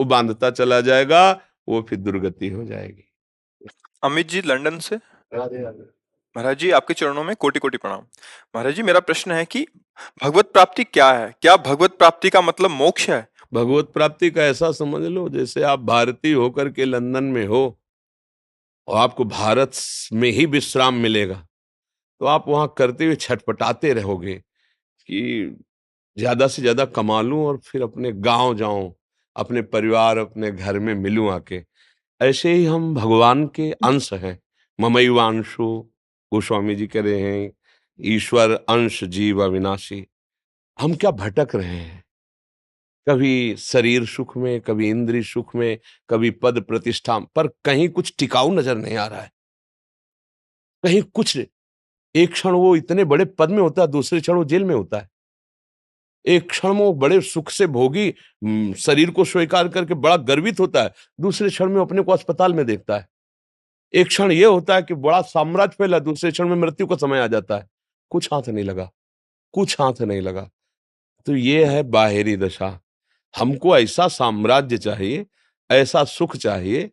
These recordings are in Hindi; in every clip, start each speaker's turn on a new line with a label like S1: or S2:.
S1: वो बांधता चला जाएगा, वो फिर दुर्गति हो जाएगी।
S2: अमित जी लंदन से।
S1: राधे राधे।
S2: महाराज जी आपके चरणों में कोटि कोटि प्रणाम। महाराज जी मेरा प्रश्न है कि भगवत प्राप्ति क्या है? क्या भगवत प्राप्ति का मतलब मोक्ष है?
S1: भगवत प्राप्ति का ऐसा समझ लो जैसे आप भारतीय होकर के लंदन में हो और आपको भारत में ही विश्राम मिलेगा, तो आप वहां करते हुए छटपटाते रहोगे कि ज्यादा से ज्यादा कमा लूं और फिर अपने गांव जाऊं, अपने परिवार अपने घर में मिलूं आके। ऐसे ही हम भगवान के अंश हैं। ममैवांशु, गोस्वामी जी कह रहे हैं, ईश्वर अंश जीव अविनाशी। हम क्या भटक रहे हैं, कभी शरीर सुख में, कभी इंद्रिय सुख में, कभी पद प्रतिष्ठा, पर कहीं कुछ टिकाऊ नजर नहीं आ रहा है। कहीं कुछ, एक क्षण वो इतने बड़े पद में होता है, दूसरे क्षण वो जेल में होता है। एक क्षण में वो बड़े सुख से भोगी शरीर को स्वीकार करके बड़ा गर्वित होता है, दूसरे क्षण में अपने को अस्पताल में देखता है। एक क्षण ये होता है कि बड़ा साम्राज्य फैला, दूसरे क्षण में मृत्यु का समय आ जाता है। कुछ हाथ नहीं लगा, कुछ हाथ नहीं लगा। तो ये है बाहरी दशा। हमको ऐसा साम्राज्य चाहिए, ऐसा सुख चाहिए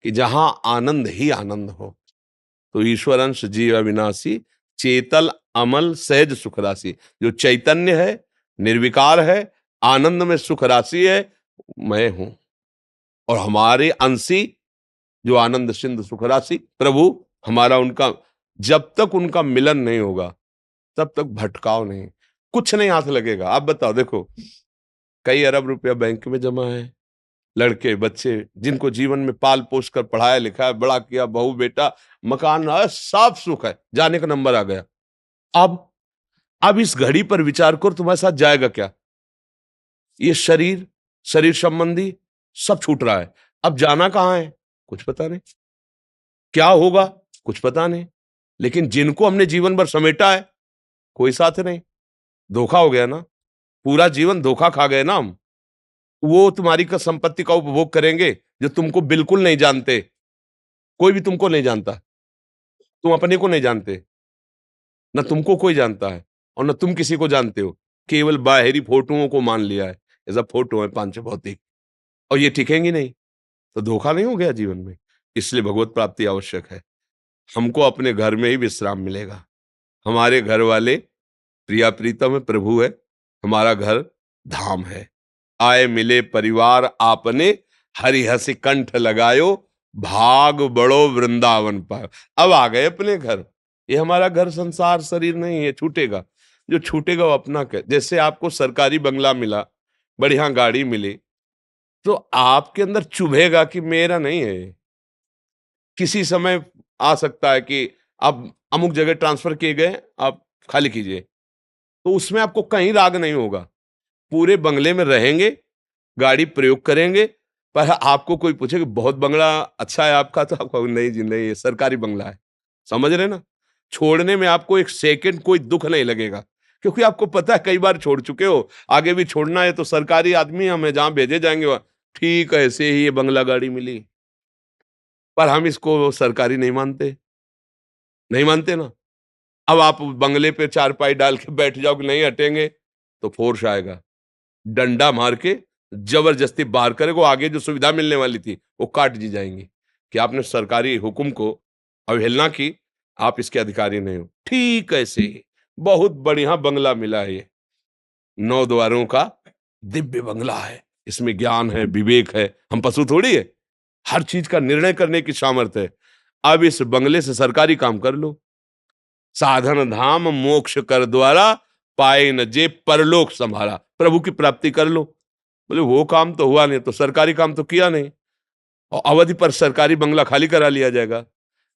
S1: कि जहां आनंद ही आनंद हो। तो ईश्वर अंश जीव अविनाशी, चेतल अमल सहज सुख राशि। जो चैतन्य है, निर्विकार है, आनंद में सुख राशि है, मैं हूं। और हमारे अंशी जो आनंद सिंधु सुख राशि प्रभु, हमारा उनका, जब तक उनका मिलन नहीं होगा तब तक भटकाव नहीं, कुछ नहीं हाथ लगेगा। आप बताओ, देखो कई अरब रुपया बैंक में जमा है, लड़के बच्चे जिनको जीवन में पाल पोस कर पढ़ाया लिखाया बड़ा किया, बहू बेटा, मकान है, सब सुख है, जाने का नंबर आ गया। अब अब इस घड़ी पर विचार करो, तुम्हारे साथ जाएगा क्या? ये शरीर, शरीर संबंधी सब छूट रहा है। अब जाना कहां है, कुछ पता नहीं। क्या होगा, कुछ पता नहीं। लेकिन जिनको हमने जीवन भर समेटा है, कोई साथ नहीं। धोखा हो गया ना, पूरा जीवन धोखा खा गए ना हम। वो तुम्हारी का संपत्ति का उपभोग करेंगे जो तुमको बिल्कुल नहीं जानते। कोई भी तुमको नहीं जानता, तुम अपने को नहीं जानते, न तुमको कोई जानता है और न तुम किसी को जानते हो। केवल बाहरी फोटोओं को मान लिया है, ये सब फोटो है पांच भौतिक, और ये टिकेंगी नहीं। तो धोखा नहीं हो गया जीवन में? इसलिए भगवत प्राप्ति आवश्यक है। हमको अपने घर में ही विश्राम मिलेगा। हमारे घर वाले प्रिया प्रीतम है, प्रभु है, हमारा घर धाम है। आए मिले परिवार आपने, हरि हसी कंठ लगायो, भाग बड़ो वृंदावन पायो। अब आ गए अपने घर। ये हमारा घर संसार शरीर नहीं है, छूटेगा। जो छूटेगा वो अपना कर। जैसे आपको सरकारी बंगला मिला, बढ़िया गाड़ी मिली, तो आपके अंदर चुभेगा कि मेरा नहीं है ये। किसी समय आ सकता है कि आप अमुक जगह ट्रांसफर किए गए, आप खाली कीजिए, तो उसमें आपको कहीं राग नहीं होगा। पूरे बंगले में रहेंगे, गाड़ी प्रयोग करेंगे, पर आपको कोई पूछे कि बहुत बंगला अच्छा है आपका, तो आपको नहीं जी नहीं, ये सरकारी बंगला है। समझ रहे ना? छोड़ने में आपको एक सेकंड कोई दुख नहीं लगेगा, क्योंकि आपको पता है कई बार छोड़ चुके हो, आगे भी छोड़ना है, तो सरकारी आदमी हमें जहां भेजे जाएंगे वहां ठीक है, ऐसे ही ये बंगला गाड़ी मिली। पर हम इसको सरकारी नहीं मानते, नहीं मानते ना। अब आप बंगले पे चारपाई डाल के बैठ जाओ कि नहीं हटेंगे, तो फोर्स आएगा, डंडा मार के जबरदस्ती बाहर करेगा। आगे जो सुविधा मिलने वाली थी वो काट दी जाएंगी कि आपने सरकारी हुक्म को अवहेलना की, आप इसके अधिकारी नहीं हो। ठीक ऐसे ही बहुत बढ़िया बंगला मिला है, ये 9 द्वारों का दिव्य बंगला है। इसमें ज्ञान है, विवेक है, हम पशु थोड़ी है। हर चीज का निर्णय करने की सामर्थ्य है। अब इस बंगले से सरकारी काम कर लो। साधन धाम मोक्ष कर द्वारा, पाए न जे परलोक संभाला। प्रभु की प्राप्ति कर लो। बोले वो काम तो हुआ नहीं, तो सरकारी काम तो किया नहीं, और अवधि पर सरकारी बंगला खाली करा लिया जाएगा।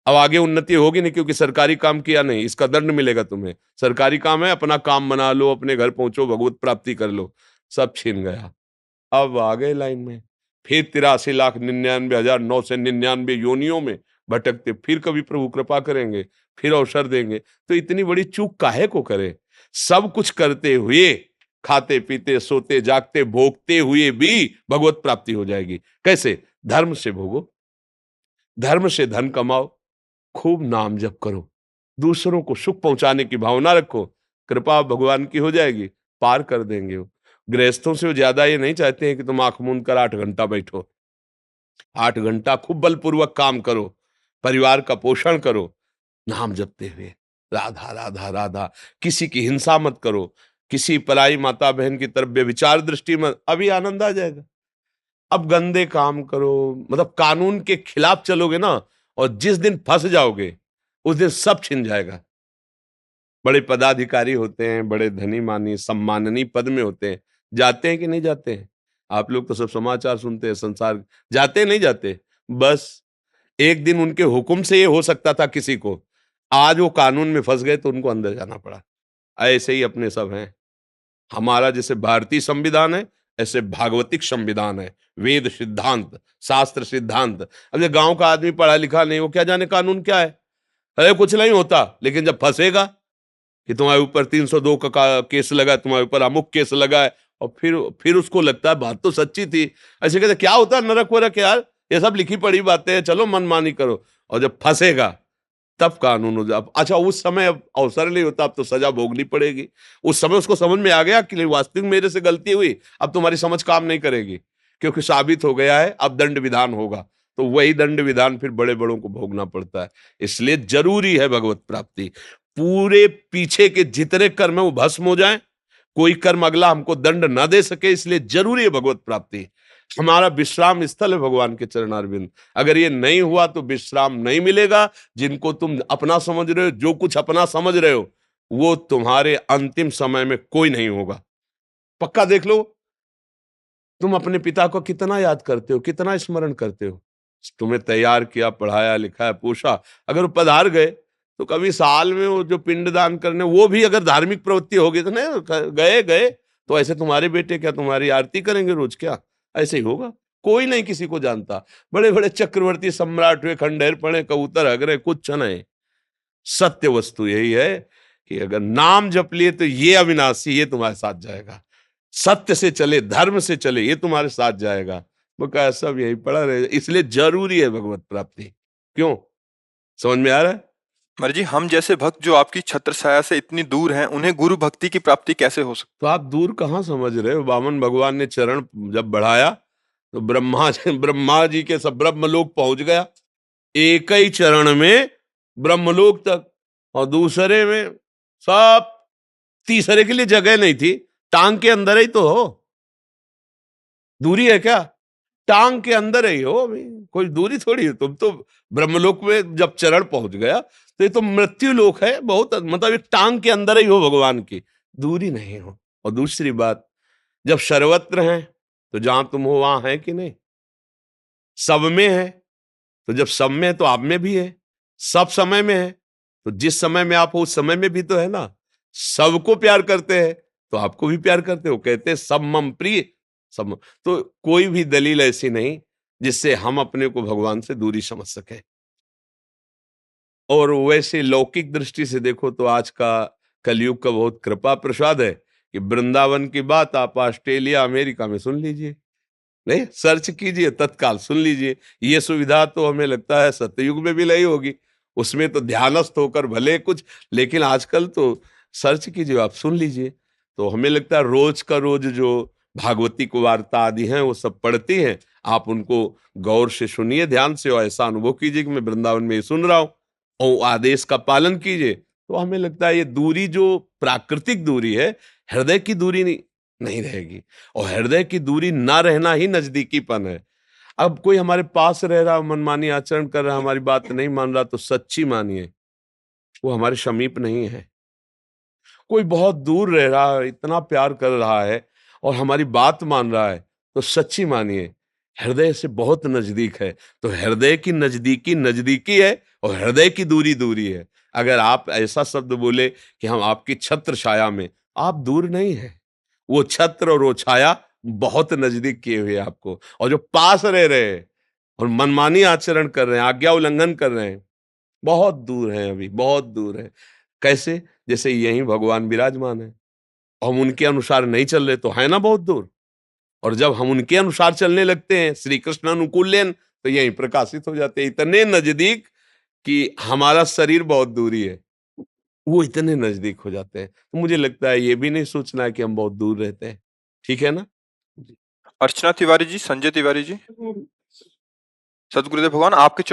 S1: अब आगे उन्नति होगी नहीं, क्योंकि सरकारी काम किया नहीं, इसका दंड मिलेगा तुम्हें। सरकारी काम है, अपना काम बना लो, अपने घर पहुंचो, भगवत प्राप्ति कर लो। सब छीन गया। अब आ गए लाइन में, फिर 83,99,999 योनियों में भटकते, फिर कभी प्रभु कृपा करेंगे, फिर अवसर देंगे। तो इतनी बड़ी चूक काहे को करे? सब कुछ करते हुए, खाते पीते सोते जागते भोगते हुए भी भगवत प्राप्ति हो जाएगी। कैसे? धर्म से भोगो, धर्म से धन कमाओ, खूब नाम जप करो, दूसरों को सुख पहुंचाने की भावना रखो, कृपा भगवान की हो जाएगी, पार कर देंगे वो। गृहस्थों से वो ज्यादा ये नहीं चाहते हैं कि तुम आंख मूंद कर 8 घंटा बैठो। 8 घंटा खूब बलपूर्वक काम करो, परिवार का पोषण करो, नाम जपते हुए, राधा राधा राधा। किसी की हिंसा मत करो, किसी पराई माता बहन की तरफ व्यभिचार दृष्टि मत, अभी आनंद आ जाएगा। अब गंदे काम करो, मतलब कानून के खिलाफ चलोगे ना, और जिस दिन फंस जाओगे उस दिन सब छिन जाएगा। बड़े पदाधिकारी होते हैं, बड़े धनी मानी सम्माननीय पद में होते हैं, जाते हैं कि नहीं जाते हैं? आप लोग तो सब समाचार सुनते हैं, संसार जाते हैं, नहीं जाते? बस एक दिन उनके हुक्म से ये हो सकता था किसी को, आज वो कानून में फंस गए तो उनको अंदर जाना पड़ा। ऐसे ही अपने सब हैं। हमारा जैसे भारतीय संविधान है, ऐसे भागवतिक संविधान है, वेद सिद्धांत, शास्त्र सिद्धांत। अब ये गांव का आदमी पढ़ा लिखा नहीं, वो क्या जाने कानून क्या है? अरे कुछ नहीं होता, लेकिन जब फंसेगा कि तुम्हारे ऊपर 302 का केस लगा है, तुम्हारे ऊपर अमुक केस लगा है, और फिर उसको लगता है बात तो सच्ची थी। ऐसे कहते क्या होता है नरक वरक यार, ये सब लिखी पढ़ी बातें हैं, चलो मनमानी करो। और जब फंसेगा तब कानून हो जाए। अच्छा, उस समय अब अवसर नहीं होता, अब तो सजा भोगनी पड़ेगी। उस समय उसको समझ में आ गया कि वास्तविक मेरे से गलती हुई, अब तुम्हारी समझ काम नहीं करेगी, क्योंकि साबित हो गया है, अब दंड विधान होगा। तो वही दंड विधान फिर बड़े बड़ों को भोगना पड़ता है। इसलिए जरूरी है भगवत प्राप्ति। पूरे पीछे के जितने कर्म है वो भस्म हो जाए, कोई कर्म अगला हमको दंड ना दे सके, इसलिए जरूरी है भगवत प्राप्ति। हमारा विश्राम स्थल है भगवान के चरणारविंद। अगर ये नहीं हुआ तो विश्राम नहीं मिलेगा। जिनको तुम अपना समझ रहे हो, जो कुछ अपना समझ रहे हो, वो तुम्हारे अंतिम समय में कोई नहीं होगा। पक्का देख लो, तुम अपने पिता को कितना याद करते हो, कितना स्मरण करते हो। तुम्हें तैयार किया, पढ़ाया लिखाया, पोषा, अगर वो पधार गए तो कभी साल में वो जो पिंडदान करने, वो भी अगर धार्मिक प्रवृत्ति होगी तो नहीं गए गए, तो ऐसे तुम्हारे बेटे क्या तुम्हारी आरती करेंगे रोज क्या? ऐसे ही होगा। कोई नहीं किसी को जानता। बड़े बड़े चक्रवर्ती सम्राट हुए, खंडेर पड़े, कबूतर हग रहे, कुछ नहीं। सत्य वस्तु यही है कि अगर नाम जप लिए तो ये अविनाशी, ये तुम्हारे साथ जाएगा। सत्य से चले, धर्म से चले, ये तुम्हारे साथ जाएगा। वो कहा सब यही पड़ा रहे, इसलिए जरूरी है भगवत प्राप्ति। क्यों? समझ में आ रहा है?
S2: महाराज जी, हम जैसे भक्त जो आपकी छत्र छाया से इतनी दूर हैं, उन्हें गुरु भक्ति की प्राप्ति कैसे हो सकती?
S1: तो आप दूर कहाँ समझ रहे हो? वामन भगवान ने चरण जब बढ़ाया तो ब्रह्मा जी के सब ब्रह्मलोक पहुंच गया, एक ही चरण में ब्रह्मलोक तक। और दूसरे में सब, तीसरे के लिए जगह नहीं थी। टांग के अंदर ही तो हो, दूरी है क्या? टांग के अंदर ही हो अभी, कोई दूरी थोड़ी है। तुम तो ब्रह्मलोक में जब चरण पहुंच गया तो ये तो मृत्यु लोक है, बहुत मतलब एक टांग के अंदर ही हो भगवान की, दूरी नहीं हो। और दूसरी बात, जब सर्वत्र हैं तो जहां तुम हो वहां है कि नहीं? सब में है, तो जब सब में है तो आप में भी है। सब समय में है तो जिस समय में आप हो उस समय में भी तो है ना। सबको प्यार करते हैं तो आपको भी प्यार करते हो। कहते हैं सब मम प्रिय, सब। तो कोई भी दलील ऐसी नहीं जिससे हम अपने को भगवान से दूरी समझ सके। और वैसे लौकिक दृष्टि से देखो तो आज का कलयुग का बहुत कृपा प्रसाद है कि वृंदावन की बात आप ऑस्ट्रेलिया अमेरिका में सुन लीजिए, नहीं सर्च कीजिए, तत्काल सुन लीजिए। ये सुविधा तो हमें लगता है सतयुग में भी नहीं होगी, उसमें तो ध्यानस्थ होकर भले कुछ, लेकिन आजकल तो सर्च कीजिए, आप सुन लीजिए। तो हमें लगता है रोज का रोज जो भागवती को वार्ता आदि हैं वो सब पढ़ती हैं, आप उनको गौर से सुनिए, ध्यान से, और ऐसा अनुभव कीजिए कि मैं वृंदावन में ये सुन रहा हूँ, और आदेश का पालन कीजिए। तो हमें लगता है ये दूरी जो प्राकृतिक दूरी है, हृदय की दूरी नहीं रहेगी। और हृदय की दूरी ना रहना ही नजदीकीपन है। अब कोई हमारे पास रह रहा, मनमानी आचरण कर रहा, हमारी बात नहीं मान रहा, तो सच्ची मानिए वो हमारे समीप नहीं है। कोई बहुत दूर रह रहा है, इतना प्यार कर रहा है और हमारी बात मान रहा है, तो सच्ची मानिए हृदय से बहुत नजदीक है। तो हृदय की नजदीकी नजदीकी है और हृदय की दूरी दूरी है। अगर आप ऐसा शब्द बोले कि हम आपकी छत्र छाया में, आप दूर नहीं है। वो छत्र और वो छाया बहुत नजदीक किए हुए हैं आपको। और जो पास रह रहे हैं और मनमानी आचरण कर रहे हैं, आज्ञा उल्लंघन कर रहे हैं, बहुत दूर हैं, अभी बहुत दूर है। कैसे? जैसे यहीं भगवान विराजमान है, हम उनके अनुसार नहीं चल रहे तो है ना बहुत दूर। और जब हम उनके अनुसार चलने लगते हैं, श्री कृष्ण अनुकूल्यन, तो यहीं प्रकाशित हो जाते हैं, इतने नजदीक कि हमारा शरीर बहुत दूरी है, वो इतने नजदीक हो जाते हैं। तो मुझे लगता है ये भी नहीं सोचना है कि हम बहुत दूर रहते हैं। ठीक है ना? जी।
S2: अर्चना तिवारी जी, संजय तिवारी जी, सदगुरुदेव भगवान आपके